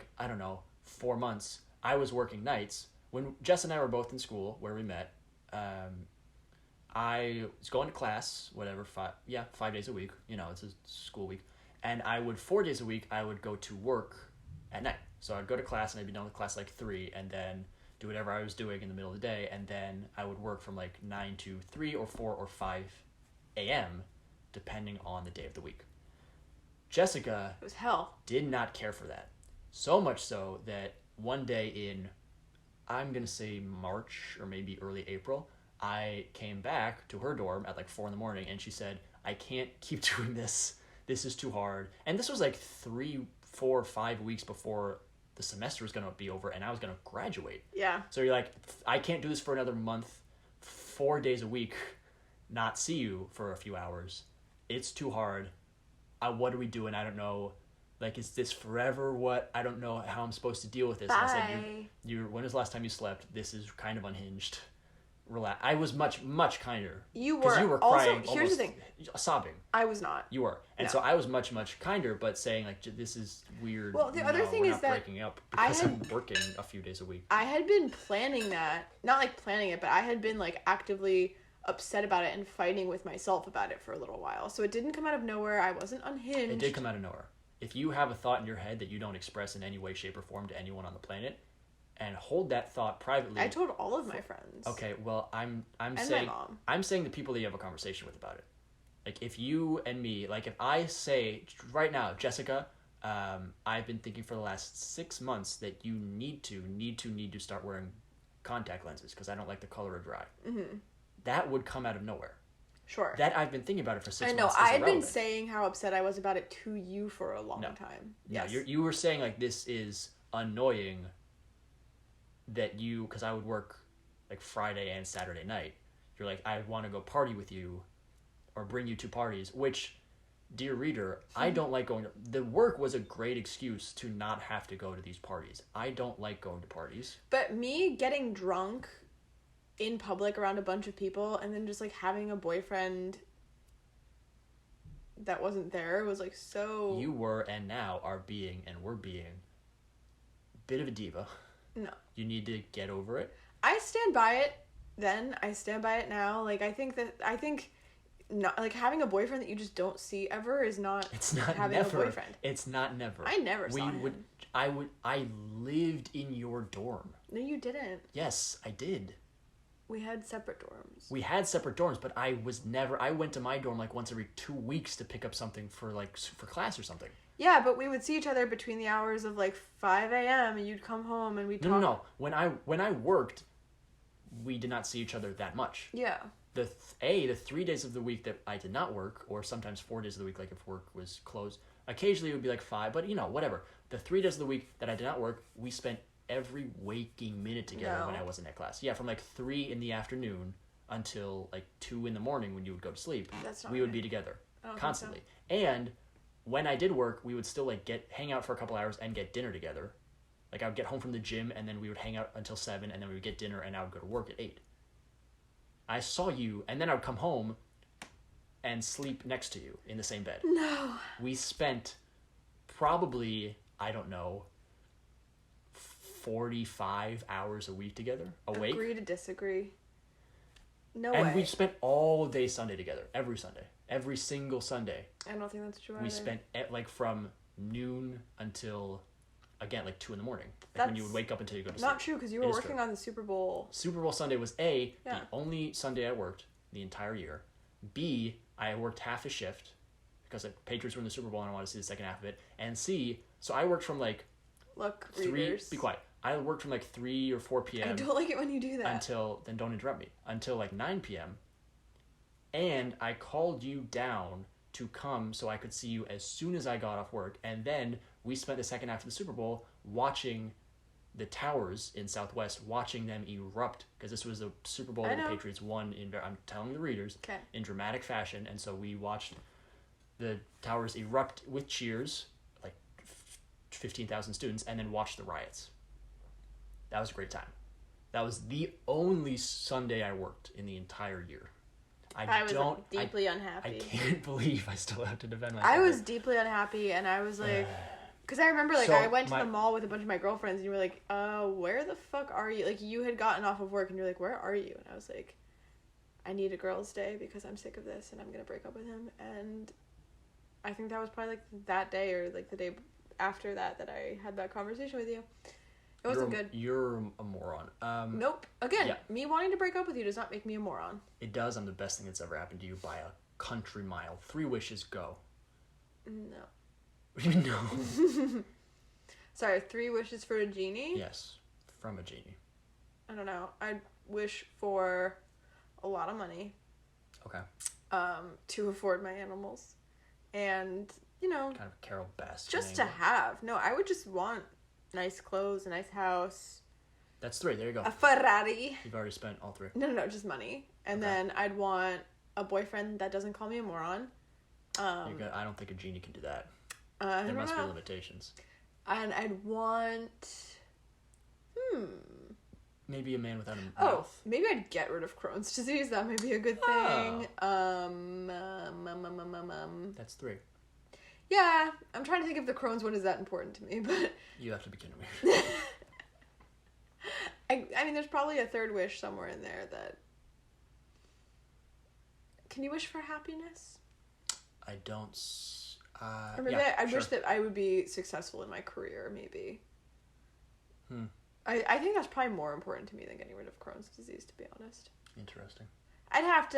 4 months, I was working nights. When Jess and I were both in school, where we met, I was going to class, 5 days a week. It's a school week. And 4 days a week, I would go to work at night. So I'd go to class, and I'd be done with class 3, and then do whatever I was doing in the middle of the day, and then I would work from 9 to 3 or 4 or 5 a.m., depending on the day of the week. Jessica it was hell. Did not care for that. So much so that one day in, I'm going to say March or maybe early April, I came back to her dorm at 4 in the morning, and she said, I can't keep doing this. This is too hard. And this was 3, 4, 5 weeks before the semester was going to be over and I was going to graduate. Yeah. So you're I can't do this for another month, 4 days a week, not see you for a few hours. It's too hard. What are we doing? I don't know. Is this forever? What? I don't know how I'm supposed to deal with this. Bye. And I said, when was the last time you slept? This is kind of unhinged. Relax. I was much, much kinder. You were. Because you were crying. Also, here's the thing. Sobbing. I was not. You were. And so I was much, much kinder, but saying, this is weird. Well, the other thing we're is not that breaking up because I'm working a few days a week. I had been planning that. Not planning it, but I had been actively upset about it and fighting with myself about it for a little while. So it didn't come out of nowhere. I wasn't unhinged. It did come out of nowhere. If you have a thought in your head that you don't express in any way, shape, or form to anyone on the planet, and hold that thought privately. I told all of my friends. Okay, well, I'm and saying my mom. I'm saying the people that you have a conversation with about it. If you and me, if I say right now, Jessica, I've been thinking for the last 6 months that you need to start wearing contact lenses because I don't like the color of your eye. Mm-hmm. That would come out of nowhere. Sure. That I've been thinking about it for 6 months. I know. I had been saying how upset I was about it to you for a long time. No, yes. you were saying this is annoying that because I would work Friday and Saturday night. You're I want to go party with you or bring you to parties, which, dear reader, I don't like going to. The work was a great excuse to not have to go to these parties. I don't like going to parties. But me getting drunk in public around a bunch of people and then just having a boyfriend that wasn't there was so. You were and now are being and were being a bit of a diva. No. You need to get over it. I stand by it then. I stand by it now. I think not having a boyfriend that you just don't see ever is not. It's not having never. a boyfriend. It's not never. I never saw him. I lived in your dorm. No, you didn't. Yes, I did. We had separate dorms. But I was never. I went to my dorm once every 2 weeks to pick up something for for class or something. Yeah, but we would see each other between the hours of 5 a.m. and you'd come home and we'd talk. No. When I worked, we did not see each other that much. Yeah. The 3 days of the week that I did not work, or sometimes 4 days of the week, if work was closed, occasionally it would be 5, but whatever. The 3 days of the week that I did not work, we spent every waking minute together when I wasn't at class. Yeah, from 3 in the afternoon until 2 in the morning when you would go to sleep. That's not we would be together constantly. So. And when I did work, we would still hang out for a couple hours and get dinner together. I would get home from the gym and then we would hang out until 7 and then we would get dinner and I would go to work at 8. I saw you and then I would come home and sleep next to you in the same bed. No. We spent probably, I don't know, 45 hours a week together, awake. Agree to disagree. No And way. we spent all day Sunday together. Every Sunday. Every single Sunday. I don't think that's true We either. spent like from noon until, again, like 2 a.m. Like That's when you would wake up until you go to sleep. Not true, because you were working on the Super Bowl. Super Bowl Sunday was A, the only Sunday I worked the entire year. B, I worked half a shift because the Patriots were in the Super Bowl and I wanted to see the second half of it. And C, so I worked from like Look, 3, readers. be quiet. I worked from like 3 or 4 p.m. I don't like it when you do that. Then don't interrupt me, until like 9 p.m. And I called you down to come so I could see you as soon as I got off work. And then we spent the second half of the Super Bowl watching the towers in Southwest, watching them erupt, because this was the Super Bowl that the Patriots won in, I'm telling the readers, in dramatic fashion. And so we watched the towers erupt with cheers, like 15,000 students, and then watched the riots. That was a great time. That was the only Sunday I worked in the entire year. I was deeply unhappy. I can't believe I still have to defend myself. I was deeply unhappy, and I was like, because I remember, like, I went to the mall with a bunch of my girlfriends, and you were like, where the fuck are you? Like, you had gotten off of work, and you're like, where are you? And I was like, I need a girl's day because I'm sick of this, and I'm gonna break up with him. And I think that was probably, like, that day, or, like, the day after that I had that conversation with you. It wasn't good. You're a moron. Nope. Again, me wanting to break up with you does not make me a moron. It does. I'm the best thing that's ever happened to you by a country mile. 3 wishes, go. No. What do you mean no? Sorry, 3 wishes for a genie? Yes, from a genie. I don't know. I'd wish for a lot of money. Okay. To afford my animals. And, you know... Kind of Carol Baskin. Just to have. No, I would just want nice clothes, a nice house. That's 3. There you go. A Ferrari. You've already spent all 3. No, just money. And then I'd want a boyfriend that doesn't call me a moron. I don't think a genie can do that. There must be limitations. And I'd want... Maybe a man without a mouth. Maybe I'd get rid of Crohn's disease. That might be a good thing. That's 3. Yeah, I'm trying to think if the Crohn's one is that important to me, but... You have to be kidding me. I mean, there's probably a 3rd wish somewhere in there that... Can you wish for happiness? I don't... or maybe I wish that I would be successful in my career, maybe. I think that's probably more important to me than getting rid of Crohn's disease, to be honest. Interesting. I'd have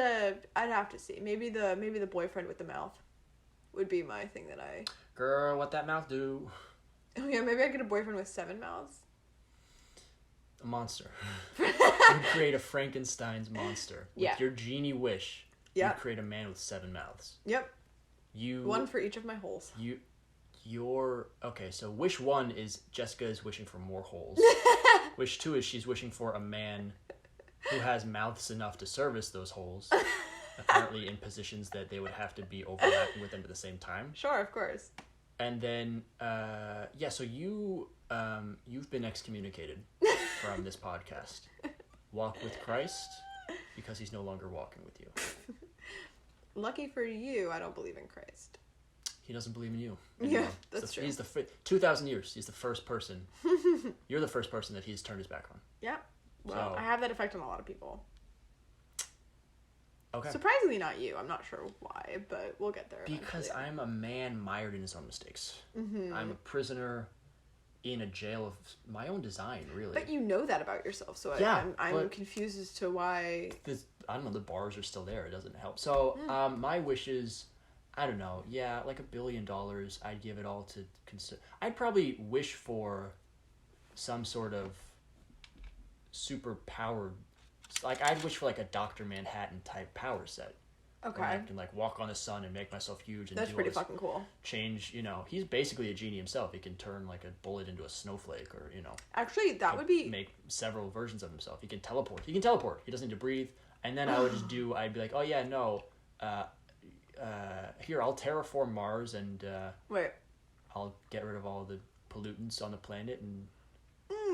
to see. Maybe the boyfriend with the mouth would be my thing that I... Girl, what that mouth do? Oh yeah, maybe I'd get a boyfriend with 7 mouths. A monster. You'd create a Frankenstein's monster. With your genie wish, you'd create a man with 7 mouths. Yep. 1 for each of my holes. Okay, so wish 1 is Jessica is wishing for more holes. Wish 2 is she's wishing for a man who has mouths enough to service those holes. Apparently in positions that they would have to be overlapping with them at the same time. Sure, of course. And then, so you've been excommunicated from this podcast. Walk with Christ, because he's no longer walking with you. Lucky for you, I don't believe in Christ. He doesn't believe in you anymore. Yeah, that's true. He's 2,000 years, he's the first person. You're the first person that he's turned his back on. Yeah. Well, I have that effect on a lot of people. Okay. Surprisingly not you. I'm not sure why, but we'll get there. Because I'm a man mired in his own mistakes. Mm-hmm. I'm a prisoner in a jail of my own design, really. But you know that about yourself, so I'm confused as to why... I don't know, the bars are still there. It doesn't help. So, my wish is, I don't know, like $1 billion. I'd give it all to... I'd probably wish for some sort of super powered... Like, I'd wish for, like, a Dr. Manhattan type power set. Okay. Where I can, like, walk on the sun and make myself huge. And that's pretty fucking cool. Change, he's basically a genie himself. He can turn, like, a bullet into a snowflake or, Actually, that would be... Make several versions of himself. He can teleport. He doesn't need to breathe. And then I'd be like, oh, yeah, no. Here, I'll terraform Mars and... Wait. I'll get rid of all the pollutants on the planet and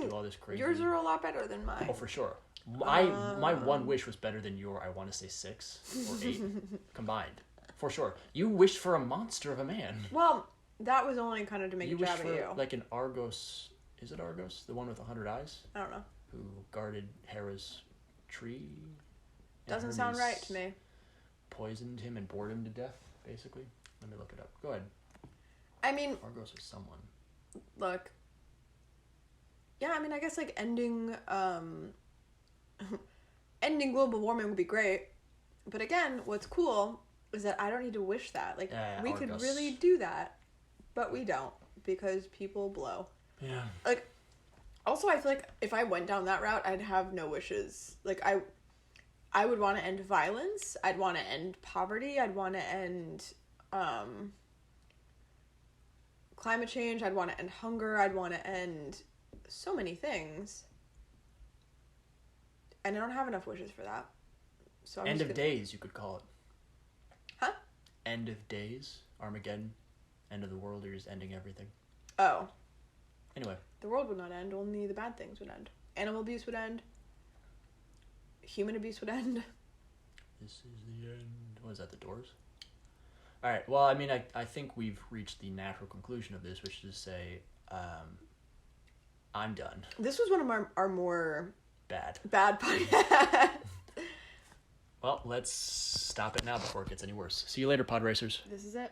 do all this crazy... Yours are a lot better than mine. Oh, for sure. My one wish was better than your, I want to say 6 or 8 combined. For sure. You wished for a monster of a man. Well, that was only kind of to make a jab at you. Like an Argos, is it Argos? The one with 100 eyes? I don't know. Who guarded Hera's tree Doesn't sound right to me. Poisoned him and bored him to death, basically. Let me look it up. Go ahead. I mean, Argos or someone. Look. Yeah, I mean, I guess like ending ending global warming would be great. But again, what's cool is that I don't need to wish that. Like, we Argos. could really do that, but we don't because people blow. Yeah. Like, also, I feel like if I went down that route, I'd have no wishes. Like, I would want to end violence. I'd want to end poverty. I'd want to end climate change. I'd want to end hunger. I'd want to end so many things. And I don't have enough wishes for that. So End of days, you could call it. Huh? End of days. Armageddon. End of the world. You're just ending everything. Oh. Anyway. The world would not end. Only the bad things would end. Animal abuse would end. Human abuse would end. This is the end. What is that, the Doors? Alright, well, I mean, I think we've reached the natural conclusion of this, which is to say, I'm done. This was one of our more... Bad podcasts. Well, let's stop it now before it gets any worse. See you later, pod racers. This is it.